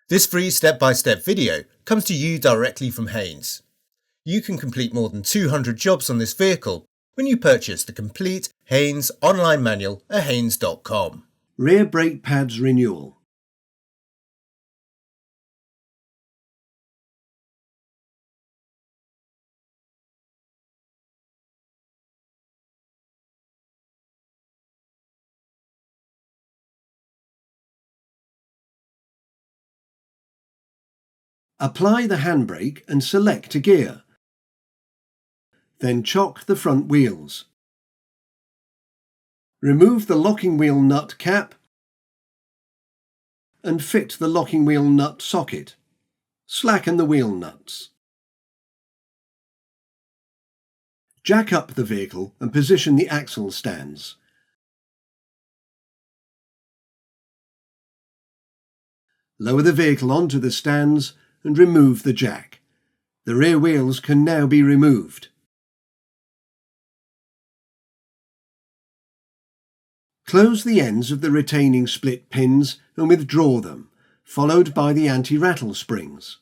This free step-by-step video comes to you directly from Haynes. You can complete more than 200 jobs on this vehicle when you purchase the complete Haynes online manual at haynes.com. Rear brake pads renewal. Apply the handbrake and select a gear. Then chock the front wheels. Remove the locking wheel nut cap and fit the locking wheel nut socket. Slacken the wheel nuts. Jack up the vehicle and position the axle stands. Lower the vehicle onto the stands and remove the jack. The rear wheels can now be removed. Close the ends of the retaining split pins and withdraw them, followed by the anti-rattle springs.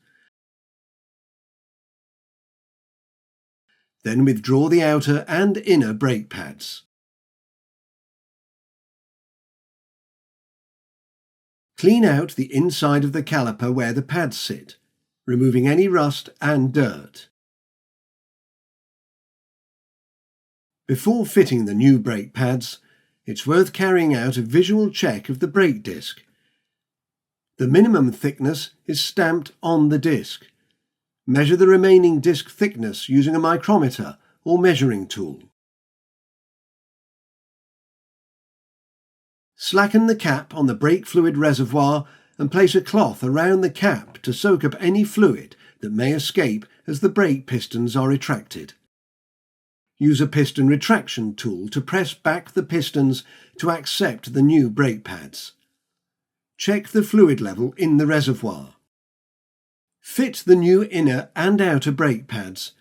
Then withdraw the outer and inner brake pads. Clean out the inside of the caliper where the pads sit, removing any rust and dirt. Before fitting the new brake pads, it's worth carrying out a visual check of the brake disc. The minimum thickness is stamped on the disc. Measure the remaining disc thickness using a micrometer or measuring tool. Slacken the cap on the brake fluid reservoir and place a cloth around the cap to soak up any fluid that may escape as the brake pistons are retracted. Use a piston retraction tool to press back the pistons to accept the new brake pads. Check the fluid level in the reservoir. Fit the new inner and outer brake pads,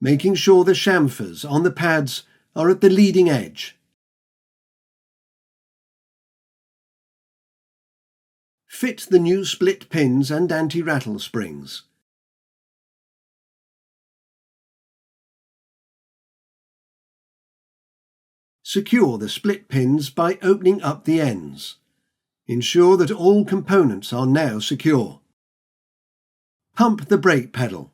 making sure the chamfers on the pads are at the leading edge. Fit the new split pins and anti-rattle springs. Secure the split pins by opening up the ends. Ensure that all components are now secure. Pump the brake pedal.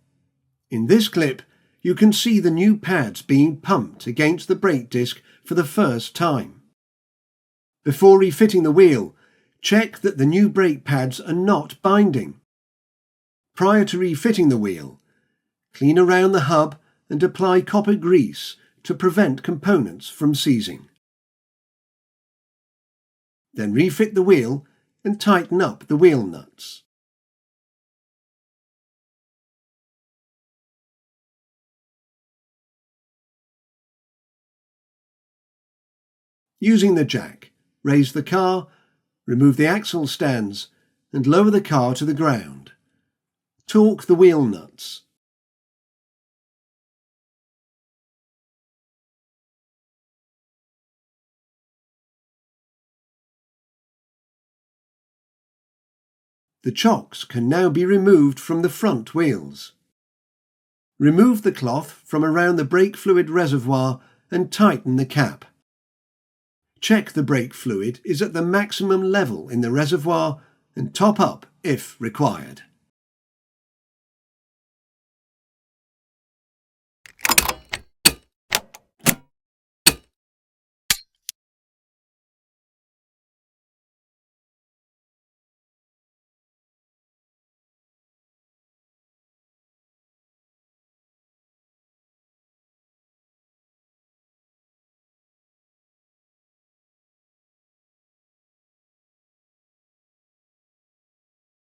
In this clip, you can see the new pads being pumped against the brake disc for the first time. Before refitting the wheel, check that the new brake pads are not binding. Prior to refitting the wheel, clean around the hub and apply copper grease to prevent components from seizing. Then refit the wheel and tighten up the wheel nuts. Using the jack, raise the car, remove the axle stands and lower the car to the ground. Torque the wheel nuts. The chocks can now be removed from the front wheels. Remove the cloth from around the brake fluid reservoir and tighten the cap. Check the brake fluid is at the maximum level in the reservoir and top up if required.